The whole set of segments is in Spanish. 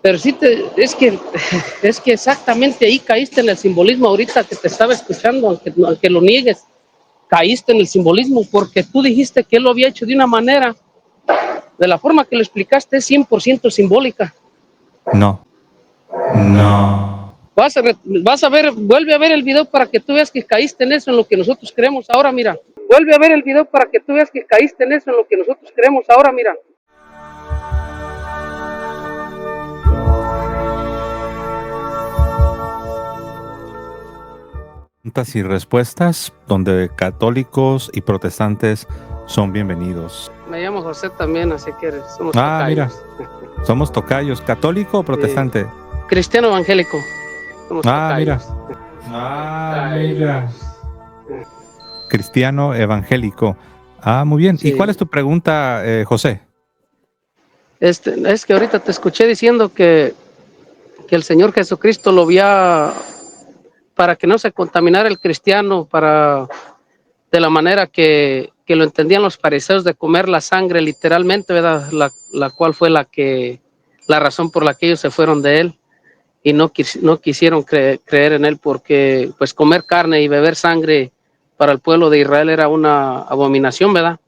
Pero sí, es que exactamente ahí caíste en el simbolismo ahorita que te estaba escuchando, aunque lo niegues, caíste en el simbolismo porque tú dijiste que él lo había hecho de una manera, de la forma que lo explicaste, es 100% simbólica. No. Vas a ver, vuelve a ver el video para que tú veas que caíste en eso, en lo que nosotros creemos ahora, mira. Vuelve a ver el video para que tú veas que caíste en eso, en lo que nosotros creemos ahora, mira. Preguntas y respuestas donde católicos y protestantes son bienvenidos. Me llamo José también, así que somos tocayos. Mira, somos tocayos. ¿Católico o protestante? Cristiano evangélico. Somos tocayos. Mira. Cristiano evangélico. Muy bien. Sí. ¿Y cuál es tu pregunta, José? Es que ahorita te escuché diciendo que el Señor Jesucristo lo había para que no se contaminara el cristiano, de la manera que lo entendían los fariseos, de comer la sangre literalmente, ¿verdad? La cual fue la razón por la que ellos se fueron de él y no quisieron creer en él, porque pues comer carne y beber sangre para el pueblo de Israel era una abominación, ¿verdad?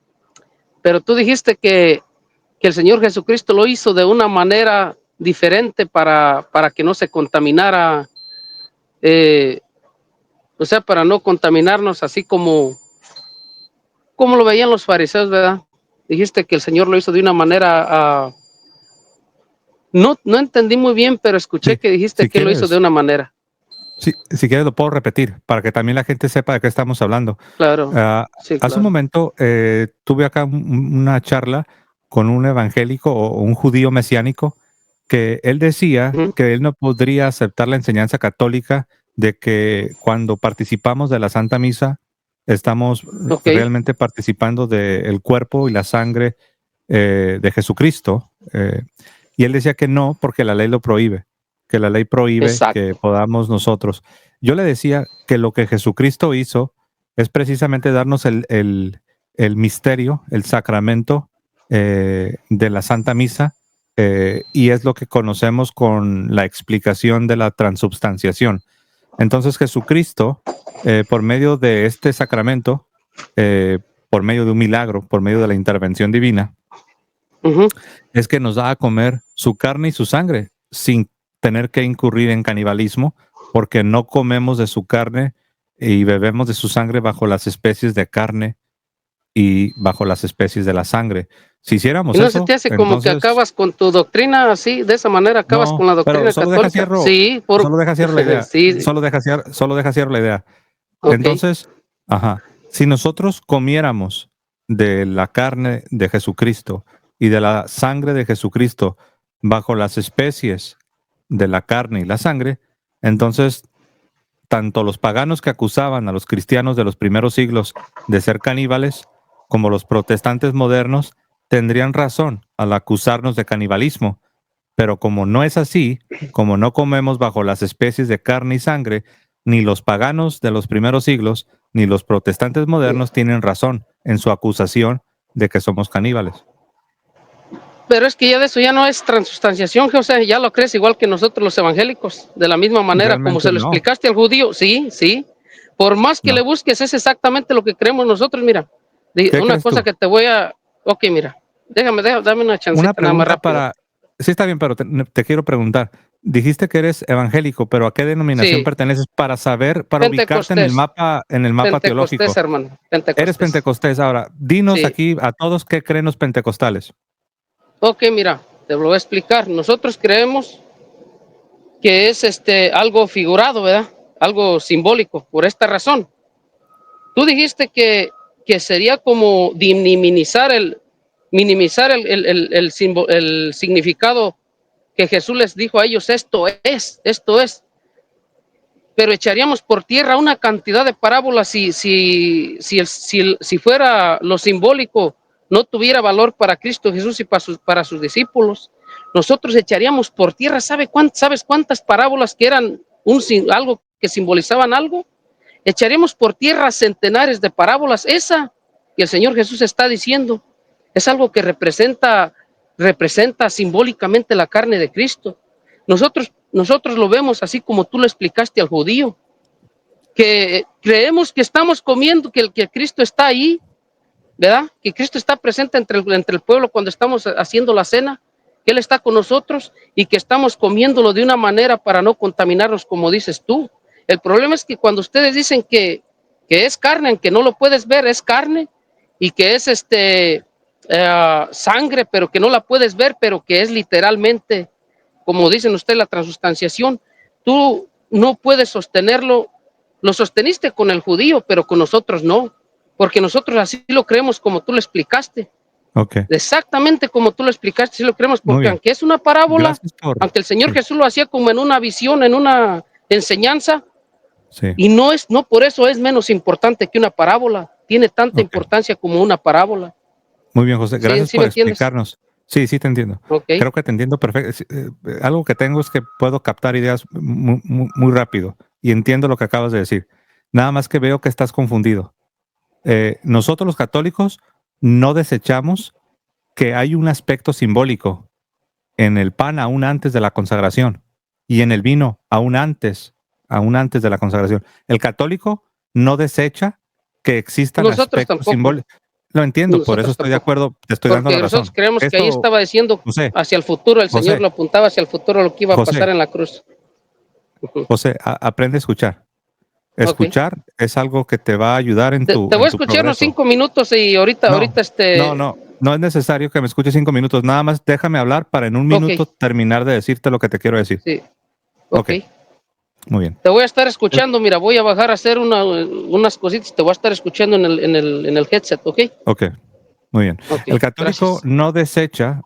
Pero tú dijiste que el Señor Jesucristo lo hizo de una manera diferente para que no se contaminara, o sea, para no contaminarnos así como lo veían los fariseos, ¿verdad? Dijiste que el Señor lo hizo de una manera, no entendí muy bien, pero escuché que dijiste que lo hizo de una manera. Sí, si quieres lo puedo repetir para que también la gente sepa de qué estamos hablando. Claro. Sí, hace un momento tuve acá una charla con un evangélico o un judío mesiánico que él decía que él no podría aceptar la enseñanza católica de que cuando participamos de la Santa Misa estamos realmente participando del cuerpo y la sangre de Jesucristo. Y él decía que no, porque la ley lo prohíbe, que la ley prohíbe que podamos nosotros. Yo le decía que lo que Jesucristo hizo es precisamente darnos el misterio, el sacramento de la Santa Misa, y es lo que conocemos con la explicación de la transubstanciación. Entonces Jesucristo, por medio de este sacramento, por medio de un milagro, por medio de la intervención divina, es que nos da a comer su carne y su sangre sin tener que incurrir en canibalismo, porque no comemos de su carne y bebemos de su sangre bajo las especies de carne y bajo las especies de la sangre. Si hiciéramos eso... ¿No se te hace como que acabas con tu doctrina así, de esa manera acabas con la doctrina católica? Sí, solo deja cierro la idea. Sí. Solo deja cierro la idea. Entonces, si nosotros comiéramos de la carne de Jesucristo y de la sangre de Jesucristo bajo las especies de la carne y la sangre, entonces tanto los paganos que acusaban a los cristianos de los primeros siglos de ser caníbales, como los protestantes modernos, tendrían razón al acusarnos de canibalismo. Pero como no es así, como no comemos bajo las especies de carne y sangre, ni los paganos de los primeros siglos, ni los protestantes modernos tienen razón en su acusación de que somos caníbales. Pero es que ya de eso ya no es transubstanciación, o sea, ya lo crees igual que nosotros los evangélicos, de la misma manera. Realmente como se lo explicaste al judío, sí. Por más que le busques, es exactamente lo que creemos nosotros, mira. Una cosa que te voy a... Ok, mira, dame una chancita. Una pregunta nada más para... Sí, está bien, pero te quiero preguntar. Dijiste que eres evangélico, pero ¿a qué denominación perteneces para saber, para ubicarte en el mapa teológico? Hermano. Eres pentecostés. Ahora, dinos aquí a todos qué creen los pentecostales. Ok, mira, te lo voy a explicar. Nosotros creemos que es algo figurado, ¿verdad? Algo simbólico, por esta razón. Tú dijiste que sería como minimizar el significado que Jesús les dijo a ellos, esto es. Pero echaríamos por tierra una cantidad de parábolas si fuera lo simbólico, no tuviera valor para Cristo Jesús y para sus discípulos. Nosotros echaríamos por tierra, ¿sabes cuántas parábolas que eran algo que simbolizaban algo? Echaríamos por tierra centenares de parábolas. Esa que el Señor Jesús está diciendo es algo que representa simbólicamente la carne de Cristo. Nosotros lo vemos así como tú lo explicaste al judío, que creemos que estamos comiendo, que Cristo está ahí, ¿verdad? Que Cristo está presente entre el pueblo cuando estamos haciendo la cena, que Él está con nosotros y que estamos comiéndolo de una manera para no contaminarnos, como dices tú. El problema es que cuando ustedes dicen que es carne, aunque no lo puedes ver, es carne, y que es sangre, pero que no la puedes ver, pero que es literalmente, como dicen ustedes, la transustanciación, tú no puedes sostenerlo. Lo sosteniste con el judío, pero con nosotros no, porque nosotros así lo creemos como tú lo explicaste. Okay. Exactamente como tú lo explicaste, sí lo creemos, porque aunque es una parábola, aunque el Señor Jesús lo hacía como en una visión, en una enseñanza, y no por eso es menos importante que una parábola, tiene tanta importancia como una parábola. Muy bien, José, gracias por explicarnos. Sí, te entiendo. Okay. Creo que te entiendo perfecto. Algo que tengo es que puedo captar ideas muy rápido y entiendo lo que acabas de decir. Nada más que veo que estás confundido. Nosotros los católicos no desechamos que hay un aspecto simbólico en el pan aún antes de la consagración y en el vino aún antes de la consagración. El católico no desecha que existan aspectos simbólicos. Lo entiendo, nosotros por eso estoy de acuerdo, te estoy dando la razón. Nosotros creemos que ahí estaba diciendo José, hacia el futuro, el Señor lo apuntaba hacia el futuro, lo que iba a pasar en la cruz. José, aprende a escuchar. Escuchar es algo que te va a ayudar en tu Te voy a escuchar unos 5 minutos y ahorita No es necesario que me escuches 5 minutos, nada más déjame hablar para en un minuto terminar de decirte lo que te quiero decir. Sí. Okay. Muy bien. Te voy a estar escuchando, mira, voy a bajar a hacer unas cositas, te voy a estar escuchando en el headset, ¿ok? Ok, muy bien. Okay, el católico no desecha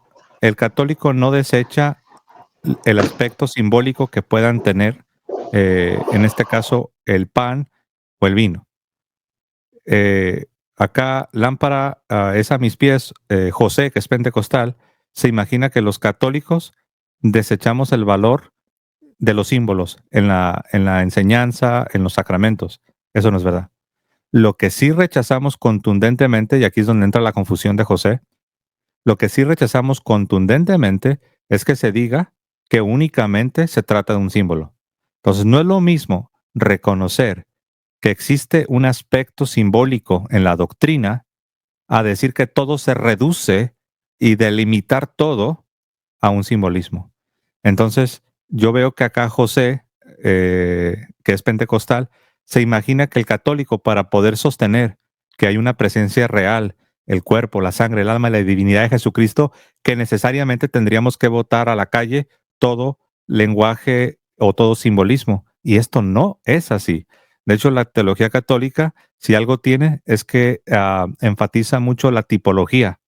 el aspecto simbólico que puedan tener, en este caso, el pan o el vino. Acá, lámpara es a mis pies, José, que es pentecostal, se imagina que los católicos desechamos el valor de los símbolos en la enseñanza, en los sacramentos. Eso no es verdad. Lo que sí rechazamos contundentemente, y aquí es donde entra la confusión de José, lo que sí rechazamos contundentemente es que se diga que únicamente se trata de un símbolo. Entonces, no es lo mismo reconocer que existe un aspecto simbólico en la doctrina a decir que todo se reduce y delimitar todo a un simbolismo. Entonces, yo veo que acá José, que es pentecostal, se imagina que el católico, para poder sostener que hay una presencia real, el cuerpo, la sangre, el alma y la divinidad de Jesucristo, que necesariamente tendríamos que botar a la calle todo lenguaje o todo simbolismo. Y esto no es así. De hecho, la teología católica, si algo tiene, es que enfatiza mucho la tipología.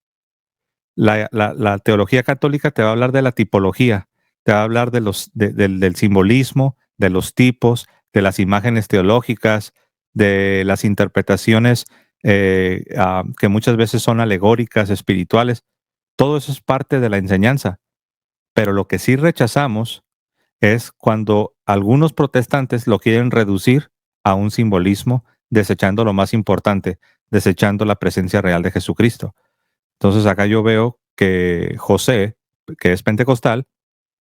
La teología católica te va a hablar de la tipología, te va a hablar del simbolismo, de los tipos, de las imágenes teológicas, de las interpretaciones que muchas veces son alegóricas, espirituales. Todo eso es parte de la enseñanza. Pero lo que sí rechazamos es cuando algunos protestantes lo quieren reducir a un simbolismo, desechando lo más importante, desechando la presencia real de Jesucristo. Entonces acá yo veo que José, que es pentecostal,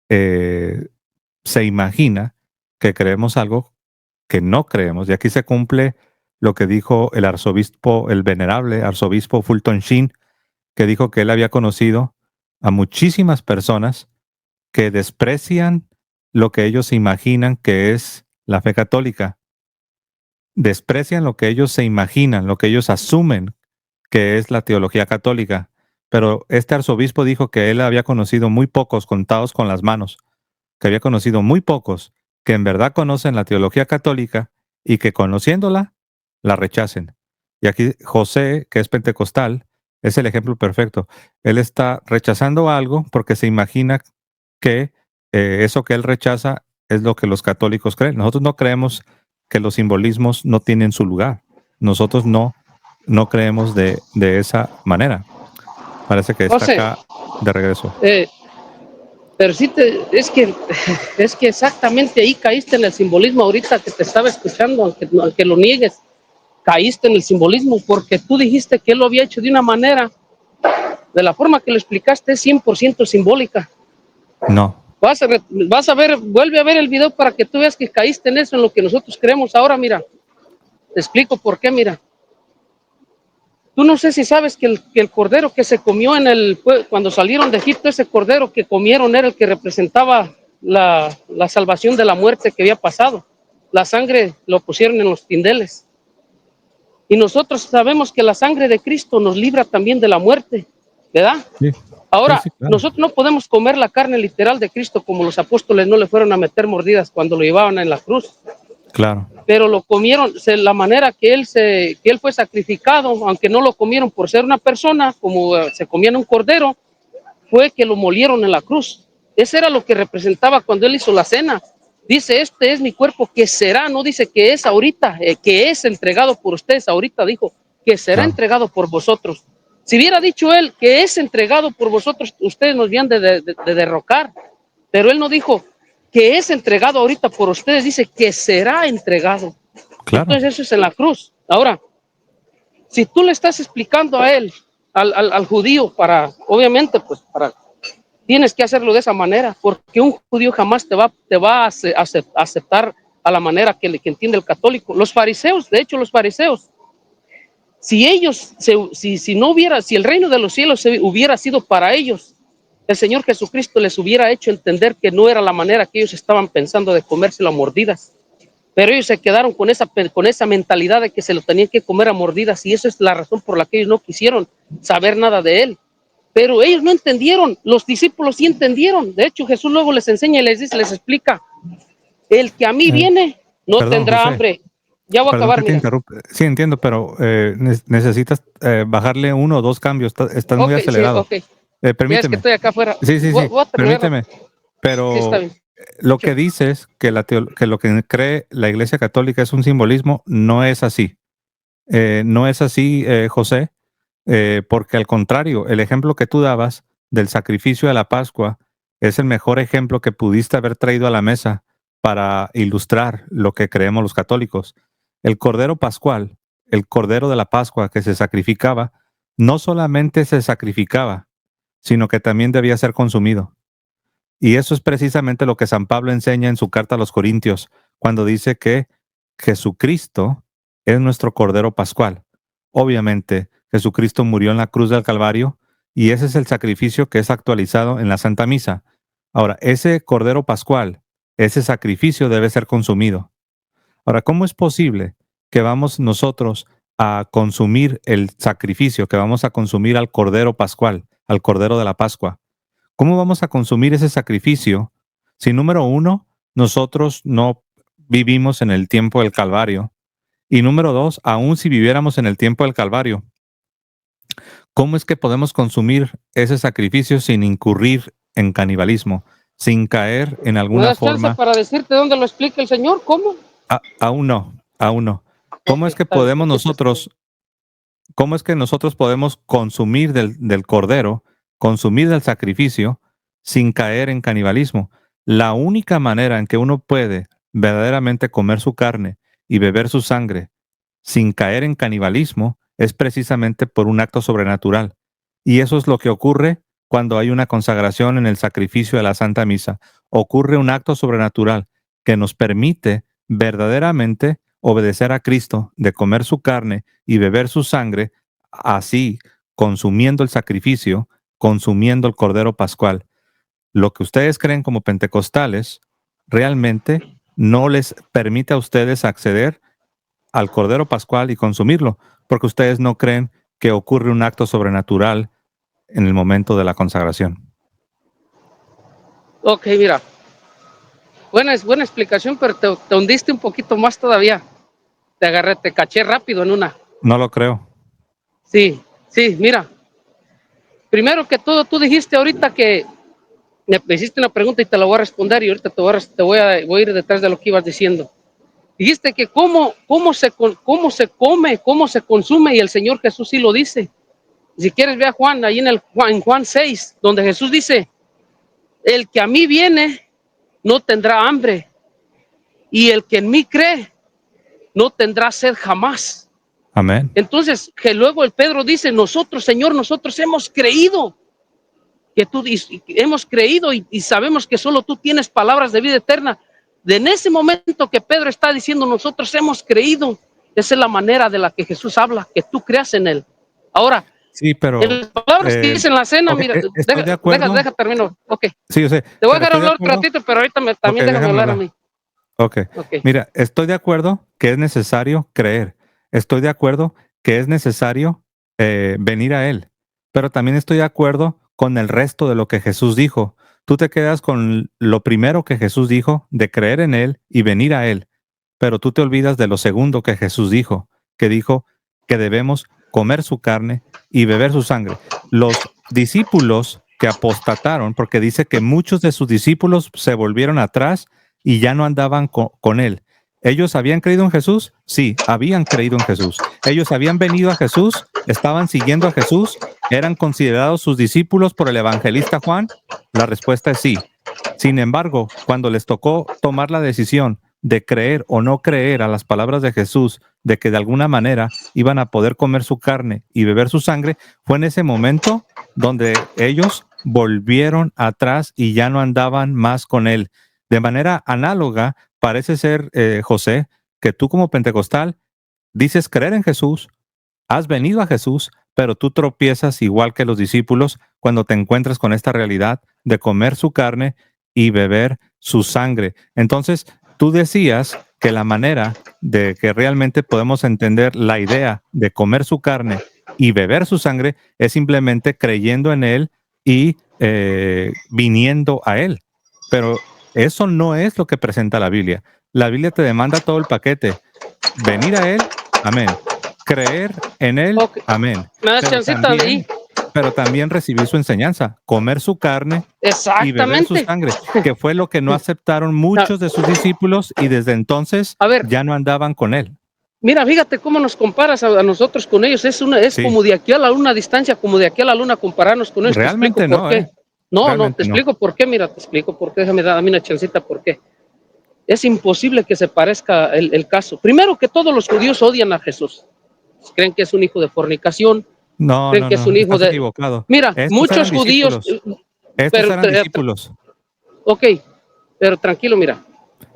se imagina que creemos algo que no creemos. Y aquí se cumple lo que dijo el arzobispo, el venerable arzobispo Fulton Sheen, que dijo que él había conocido a muchísimas personas que desprecian lo que ellos se imaginan que es la fe católica. Desprecian lo que ellos se imaginan, lo que ellos asumen que es la teología católica. Pero este arzobispo dijo que él había conocido muy pocos, contados con las manos, que había conocido muy pocos que en verdad conocen la teología católica y que conociéndola, la rechacen. Y aquí José, que es pentecostal, es el ejemplo perfecto. Él está rechazando algo porque se imagina que eso que él rechaza es lo que los católicos creen. Nosotros no creemos que los simbolismos no tienen su lugar. Nosotros no creemos de esa manera. Parece que está acá de regreso. Pero sí, es que exactamente ahí caíste en el simbolismo ahorita que te estaba escuchando, aunque lo niegues, caíste en el simbolismo porque tú dijiste que él lo había hecho de una manera, de la forma que lo explicaste, es 100% simbólica. No. Vas a ver, vuelve a ver el video para que tú veas que caíste en eso, en lo que nosotros creemos ahora. Mira, te explico por qué. Mira, tú no sé si sabes que el cordero que se comió cuando salieron de Egipto, ese cordero que comieron era el que representaba la salvación de la muerte que había pasado. La sangre lo pusieron en los tindeles. Y nosotros sabemos que la sangre de Cristo nos libra también de la muerte, ¿verdad? Sí, sí, Ahora, sí, claro, nosotros no podemos comer la carne literal de Cristo como los apóstoles no le fueron a meter mordidas cuando lo llevaban en la cruz, claro, pero lo comieron la manera que él fue sacrificado, aunque no lo comieron por ser una persona, como se comían un cordero, fue que lo molieron en la cruz. Eso era lo que representaba cuando él hizo la cena. Dice, este es mi cuerpo que será, no dice que es ahorita, que es entregado por ustedes ahorita, dijo, que será claro, entregado por vosotros. Si hubiera dicho él que es entregado por vosotros, ustedes nos habían de derrocar, pero él no dijo que es entregado ahorita por ustedes, dice que será entregado. claro. Entonces eso es en la cruz. Ahora, si tú le estás explicando a él, al judío, obviamente, pues tienes que hacerlo de esa manera, porque un judío jamás te va a aceptar a la manera que entiende el católico. Los fariseos, de hecho, los fariseos, si ellos, si no hubiera, si el reino de los cielos hubiera sido para ellos, el Señor Jesucristo les hubiera hecho entender que no era la manera que ellos estaban pensando de comérselo a mordidas. Pero ellos se quedaron con esa mentalidad de que se lo tenían que comer a mordidas, y esa es la razón por la que ellos no quisieron saber nada de él. Pero ellos no entendieron, los discípulos sí entendieron. De hecho, Jesús luego les enseña y les dice, les explica, el que a mí Eh, viene no Perdón, tendrá José, hambre. Ya voy a perdón acabar, que te mira. interrumpa. Sí, entiendo, pero necesitas bajarle uno o dos cambios. Estás muy Ok, sí, acelerado. ok. Ya es que Permíteme. estoy acá afuera. Sí, sí, sí, Voy a terminar permíteme. rápido. Sí, está Pero bien. lo Escucho. que dices que, que lo que cree la Iglesia Católica es un simbolismo, no es así. No es así, José, porque al contrario, el ejemplo que tú dabas del sacrificio de la Pascua es el mejor ejemplo que pudiste haber traído a la mesa para ilustrar lo que creemos los católicos. El Cordero Pascual, el Cordero de la Pascua que se sacrificaba, no solamente se sacrificaba, sino que también debía ser consumido. Y eso es precisamente lo que San Pablo enseña en su carta a los Corintios, cuando dice que Jesucristo es nuestro Cordero Pascual. Obviamente, Jesucristo murió en la cruz del Calvario y ese es el sacrificio que es actualizado en la Santa Misa. Ahora, ese Cordero Pascual, ese sacrificio debe ser consumido. Ahora, ¿cómo es posible que vamos nosotros a consumir el sacrificio, que vamos a consumir al Cordero Pascual, al Cordero de la Pascua? ¿Cómo vamos a consumir ese sacrificio si, número uno, nosotros no vivimos en el tiempo del Calvario? Y número dos, aun si viviéramos en el tiempo del Calvario, ¿cómo es que podemos consumir ese sacrificio sin incurrir en canibalismo, sin caer en ¿Me alguna das chance forma? para decirte dónde lo explica el Señor? ¿Cómo? Aún no, aún no. Ok, ¿Cómo es que está bien. podemos Aquí te espero. nosotros, cómo es que nosotros podemos consumir del cordero, consumir del sacrificio, sin caer en canibalismo? La única manera en que uno puede verdaderamente comer su carne y beber su sangre sin caer en canibalismo es precisamente por un acto sobrenatural. Y eso es lo que ocurre cuando hay una consagración en el sacrificio de la Santa Misa. Ocurre un acto sobrenatural que nos permite verdaderamente obedecer a Cristo, de comer su carne y beber su sangre, así consumiendo el sacrificio, consumiendo el Cordero Pascual. Lo que ustedes creen como pentecostales realmente no les permite a ustedes acceder al Cordero Pascual y consumirlo, porque ustedes no creen que ocurre un acto sobrenatural en el momento de la consagración. Ok, mira. Buena explicación, pero te hundiste un poquito más todavía. Te agarré, te caché rápido en una. No lo creo. Sí, sí, mira. Primero que todo, tú dijiste ahorita que me hiciste una pregunta y te la voy a responder, y ahorita voy a ir detrás de lo que ibas diciendo. Dijiste que cómo se come, cómo se consume, y el Señor Jesús sí lo dice. Si quieres, ve a Juan, ahí en Juan 6, donde Jesús dice, el que a mí viene no tendrá hambre, y el que en mí cree no tendrá sed jamás. Amén. Entonces, que luego el Pedro dice, nosotros, Señor, nosotros hemos creído que tú hemos creído y sabemos que solo tú tienes palabras de vida eterna. En ese momento que Pedro está diciendo, nosotros hemos creído, esa es la manera de la que Jesús habla, que tú creas en él. Ahora, sí, pero en las palabras que dice en la cena, okay, mira, estoy de acuerdo. deja termino. Ok. Sí, yo sé, Te voy a pero dejar estoy de hablar un acuerdo. ratito, pero ahorita también Okay, déjame déjame hablar a hablar. mí. Okay. Okay. Mira, estoy de acuerdo que es necesario creer. Estoy de acuerdo que es necesario venir a Él. Pero también estoy de acuerdo con el resto de lo que Jesús dijo. Tú te quedas con lo primero que Jesús dijo, de creer en Él y venir a Él. Pero tú te olvidas de lo segundo que Jesús dijo que debemos comer su carne y beber su sangre. Los discípulos que apostataron, porque dice que muchos de sus discípulos se volvieron atrás y ya no andaban con Él. ¿Ellos habían creído en Jesús? Sí, habían creído en Jesús. Ellos habían venido a Jesús, estaban siguiendo a Jesús, eran considerados sus discípulos por el evangelista Juan. La respuesta es sí. Sin embargo, cuando les tocó tomar la decisión de creer o no creer a las palabras de Jesús, de que de alguna manera iban a poder comer su carne y beber su sangre, fue en ese momento donde ellos volvieron atrás y ya no andaban más con Él. De manera análoga, parece ser, José, que tú como pentecostal dices creer en Jesús, has venido a Jesús, pero tú tropiezas igual que los discípulos cuando te encuentras con esta realidad de comer su carne y beber su sangre. Entonces, tú decías que la manera de que realmente podemos entender la idea de comer su carne y beber su sangre es simplemente creyendo en Él y viniendo a Él. Pero eso no es lo que presenta la Biblia. La Biblia te demanda todo el paquete. Venir a Él, amén. Creer en Él, Okay. amén. ¿Me das chancita de ahí? Pero también recibir su enseñanza, comer su carne y beber su Exactamente. sangre, que fue lo que no aceptaron muchos de sus discípulos y desde entonces A ver, ya no andaban con Él. mira, fíjate cómo nos comparas a nosotros con ellos. Es Sí, como de aquí a la luna, distancia, como de aquí a la luna compararnos con ellos. Te explico realmente por no, qué. No, te realmente no. explico por qué. Mira, te explico por qué. Déjame dar a mí una chancita por qué. Es imposible que se parezca el caso. Primero que todos los judíos odian a Jesús. Creen que es un hijo de fornicación. No, Creen no, que es un no, hijo estás de... equivocado. Mira, Estos eran muchos judíos... discípulos. Estos Pero, eran discípulos. ok, pero tranquilo, mira.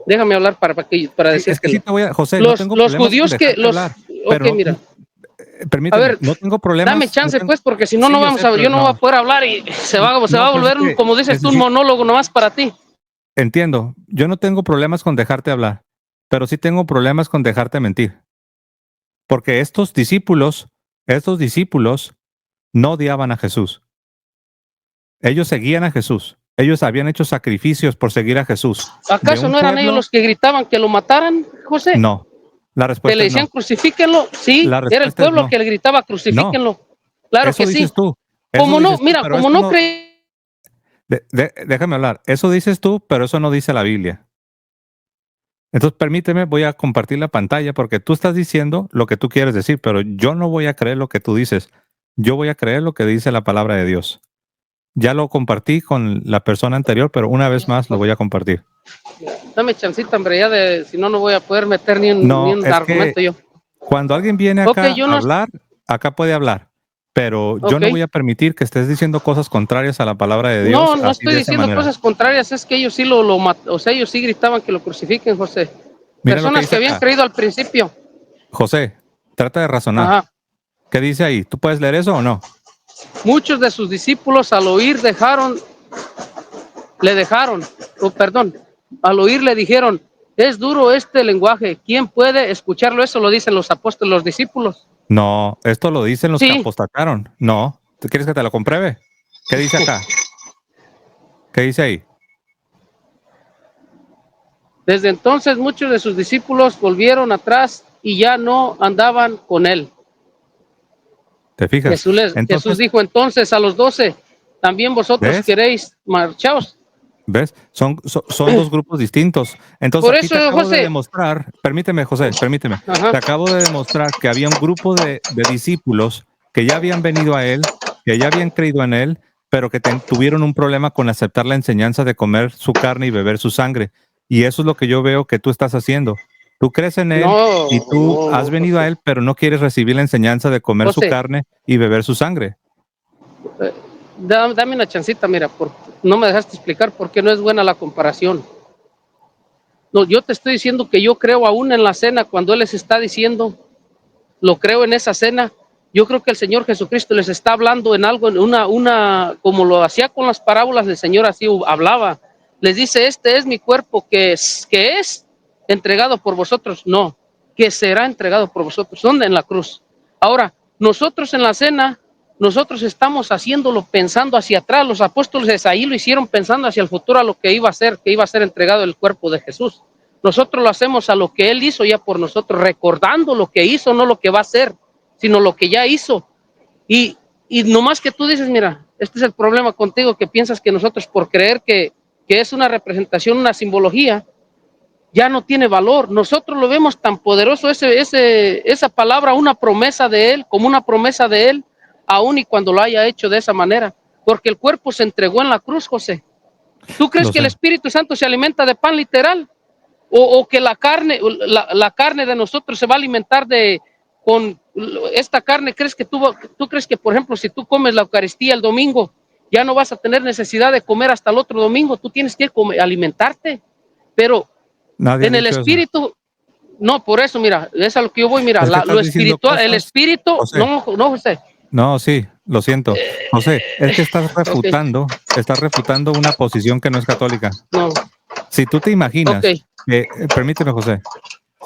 Déjame hablar para Sí, es que sí decírtelo. te voy a, José, no tengo Los problemas con judíos que... dejarte hablar, Ok, pero mira. A permíteme, ver, no tengo dame problemas, no chance, tengo, pues, porque si no, sí, yo sé, pero yo no voy a no, poder hablar y se va no, a pues es volver, que como dices tú, un necesito, monólogo nomás para ti. entiendo, yo no tengo problemas con dejarte hablar, pero sí tengo problemas con dejarte mentir, porque estos discípulos no odiaban a Jesús, ellos seguían a Jesús, ellos habían hecho sacrificios por seguir a Jesús. De ¿Acaso un no eran ellos pueblo, los que gritaban que lo mataran, José? no, la Que le respuesta es decían no, crucifíquenlo. Sí, la era el respuesta es pueblo no, que le gritaba no, crucifíquenlo. Claro eso que sí. dices tú, eso Como no, dices tú, mira, pero como eso no no, creí. déjame hablar. Eso dices tú, pero eso no dice la Biblia. Entonces, permíteme, voy a compartir la pantalla porque tú estás diciendo lo que tú quieres decir, pero yo no voy a creer lo que tú dices. Yo voy a creer lo que dice la palabra de Dios. Ya lo compartí con la persona anterior, pero una vez más lo voy a compartir. Dame chancita, hombre, ya de, si no, no voy a poder meter ni No, un es que argumento yo. cuando alguien viene Ok, acá yo a no. hablar, acá puede hablar, pero yo Ok. no voy a permitir que estés diciendo cosas contrarias a la palabra de No, Dios no así estoy de esa diciendo manera. cosas contrarias, es que ellos sí o sea, ellos sí gritaban que lo crucifiquen, José. Mira lo que Personas que dice habían acá. creído al principio. José, trata de razonar. Ajá. ¿Qué dice ahí? ¿Tú puedes leer eso o no? Muchos de sus discípulos al oír perdón, al oír le dijeron, es duro este lenguaje, ¿quién puede escucharlo? Eso lo dicen los apóstoles, los discípulos. No, esto lo dicen los que Sí, apostataron. No, ¿tú quieres que te lo compruebe? ¿Qué dice acá? ¿Qué dice ahí? desde entonces muchos de sus discípulos volvieron atrás y ya no andaban con él. ¿Te fijas? Jesús Entonces, dijo entonces a los 12, también vosotros ¿ves? queréis marchaos. ¿Ves? Son dos grupos distintos. Entonces Por aquí eso, te acabo de José, demostrar, permíteme, José, permíteme, ajá, te acabo de demostrar que había un grupo de discípulos que ya habían venido a él, que ya habían creído en él, pero que tuvieron un problema con aceptar la enseñanza de comer su carne y beber su sangre. Y eso es lo que yo veo que tú estás haciendo. Tú crees en él no, y tú has no, venido a José, él, pero no quieres recibir la enseñanza de comer su José, carne y beber su sangre. Dame una chancita, mira, no me dejaste explicar por qué no es buena la comparación. No, yo te estoy diciendo que yo creo aún en la cena cuando Él les está diciendo, lo creo en esa cena. Yo creo que el Señor Jesucristo les está hablando en algo, en como lo hacía con las parábolas, el Señor así hablaba. Les dice, este es mi cuerpo que es entregado por vosotros. No, que será entregado por vosotros. ¿Dónde? En la cruz. Ahora, nosotros en la cena, nosotros estamos haciéndolo pensando hacia atrás. Los apóstoles ahí lo hicieron pensando hacia el futuro, a lo que iba a ser entregado el cuerpo de Jesús. Nosotros lo hacemos a lo que Él hizo ya por nosotros, recordando lo que hizo, no lo que va a hacer, sino lo que ya hizo. Y, y nomás que tú dices, mira, este es el problema contigo, que piensas que nosotros por creer que es una representación, una simbología, ya no tiene valor. Nosotros lo vemos tan poderoso, esa palabra, una promesa de Él, como una promesa de Él, aun y cuando lo haya hecho de esa manera, porque el cuerpo se entregó en la cruz, José. ¿Tú crees Lo que el sé. Espíritu Santo se alimenta de pan literal? O que la carne de nosotros se va a alimentar con esta carne. ¿Tú crees que, por ejemplo, si tú comes la Eucaristía el domingo, ya no vas a tener necesidad de comer hasta el otro domingo? Tú tienes que alimentarte, pero Nadie ha en el dicho eso. espíritu, no, por eso, mira, es a lo que yo voy, mira, Es que lo estás diciendo espiritual, el cosas, espíritu, José. no, no, José, No, sí, lo siento. José, es que ok, estás refutando una posición que no es católica. no, Si tú te ok, imaginas que, permíteme, José,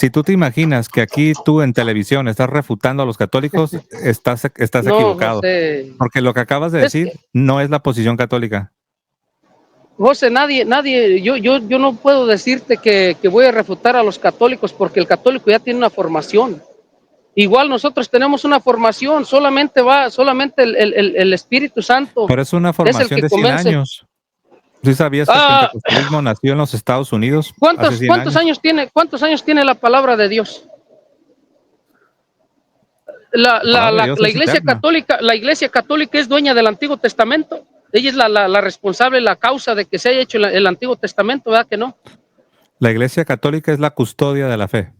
si tú te imaginas que aquí tú en televisión estás refutando a los católicos, estás no, equivocado. José, Porque lo que acabas de es que, decir no es la posición católica. José, yo no puedo decirte que voy a refutar a los católicos porque el católico ya tiene una formación. Igual nosotros tenemos una formación, solamente el Espíritu Santo Pero es una es el formación que de 100 convence. años. ¿Sí sabías que el Ah, pentecostalismo nació en los Estados Unidos hace 100 años? cuántos años tiene la palabra de Dios? La palabra de Dios es eterna. La iglesia católica es dueña del Antiguo Testamento. Ella es la responsable, la causa de que se haya hecho el Antiguo Testamento, ¿verdad que no? La Iglesia Católica es la custodia de la fe.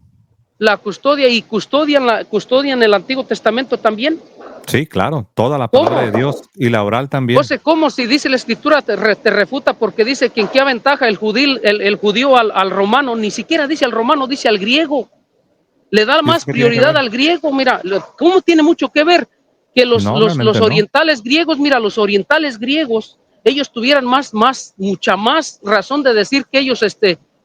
La custodia y custodian el Antiguo Testamento también. Sí, claro, toda la palabra ¿Cómo? de Dios y la oral también. José, ¿cómo si dice la escritura te refuta porque dice que en qué aventaja el judío al romano? Ni siquiera dice al romano, dice al griego. Le da ¿Y eso más qué tiene que prioridad ver? al griego. Mira, ¿cómo tiene mucho que ver que No, realmente los no. orientales griegos, mira, los orientales griegos, ellos tuvieran mucha más razón de decir que ellos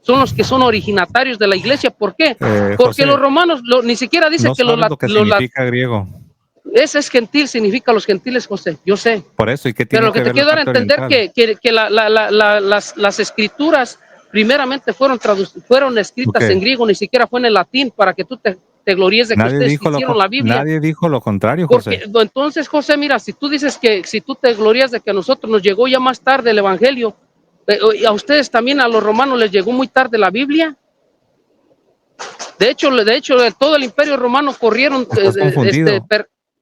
son los que son originatarios de la iglesia? ¿Por qué? Porque los José, romanos ni siquiera dice no que sabes lo que significa griego. ese es gentil, significa los gentiles, José, yo sé. Por eso, ¿y qué Pero tiene lo que que te ver la quiero dar a parte entender oriental? que las escrituras primeramente fueron Ok, escritas en griego, ni siquiera fue en el latín, para que tú te gloríes de que ustedes hicieron la Biblia. nadie dijo lo contrario, Porque José. entonces, José, mira, si tú dices si tú te glorías de que a nosotros nos llegó ya más tarde el Evangelio, y a ustedes también, a los romanos les llegó muy tarde la Biblia. De hecho, todo el Imperio Romano corrieron, Estás confundido.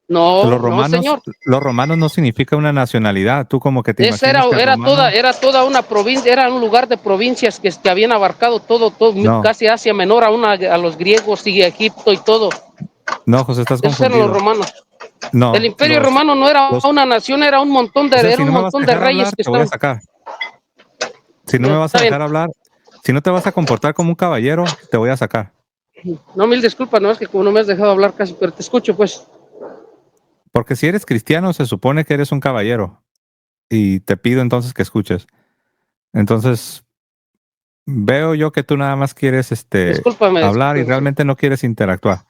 no, no, señor. Los romanos no significa una nacionalidad. Tú como que te Esa imaginas que el romano. era toda una provincia, era un lugar de provincias que habían abarcado todo, No, casi Asia Menor, a los griegos y Egipto y todo. no, José, estás Esos eran los confundido. romanos. El No, Imperio Romano no era los, una nación, José, era si un no me vas a montón de dejar reyes hablar, que te voy a estaban. sacar. Si no me vas a Está bien. dejar hablar, si no te vas a comportar como un caballero, te voy a sacar. No, mil disculpas, no es que como no me has dejado hablar casi, pero te escucho, pues. Porque si eres cristiano, se supone que eres un caballero. Y te pido entonces que escuches. Entonces, veo yo que tú nada más quieres hablar y Discúlpame. realmente no quieres interactuar.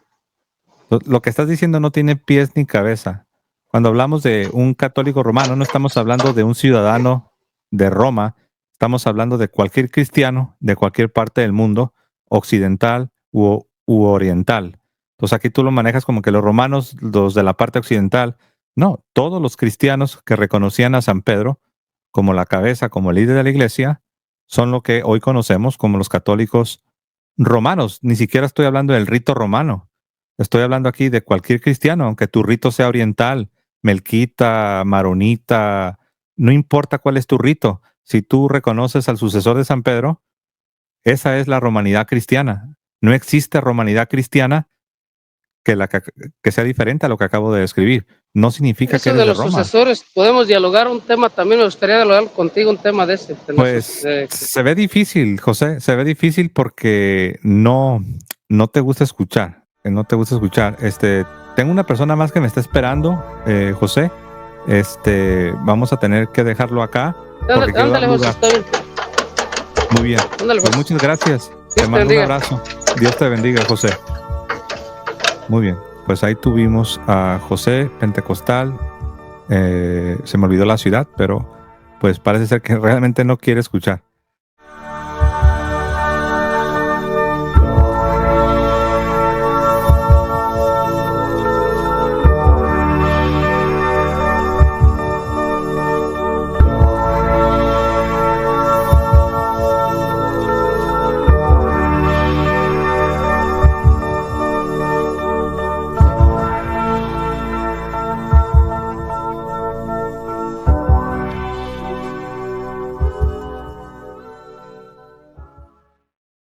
Lo que estás diciendo no tiene pies ni cabeza. Cuando hablamos de un católico romano, no estamos hablando de un ciudadano de Roma, estamos hablando de cualquier cristiano de cualquier parte del mundo, occidental u oriental. Entonces aquí tú lo manejas como que los romanos, los de la parte occidental. No, todos los cristianos que reconocían a San Pedro como la cabeza, como el líder de la iglesia, son lo que hoy conocemos como los católicos romanos. Ni siquiera estoy hablando del rito romano. Estoy hablando aquí de cualquier cristiano, aunque tu rito sea oriental, melquita, maronita, no importa cuál es tu rito. Si tú reconoces al sucesor de San Pedro, esa es la romanidad cristiana. No existe romanidad cristiana que sea diferente a lo que acabo de describir. No significa que Eso eres de de los Roma. sucesores, podemos dialogar un tema, también me gustaría dialogar contigo un tema de ese. Pues se ve difícil, José, se ve difícil porque no te gusta escuchar, no te gusta escuchar. Tengo una persona más que me está esperando, José. Vamos a tener que dejarlo acá porque quiero dar Ándale, José, lugar. está bien. Muy bien. Ándale, Pues José. muchas gracias. Dios Te te mando un bendiga. abrazo. Dios te bendiga, José. Muy bien. Pues ahí tuvimos a José Pentecostal. Se me olvidó la ciudad, pero pues parece ser que realmente no quiere escuchar.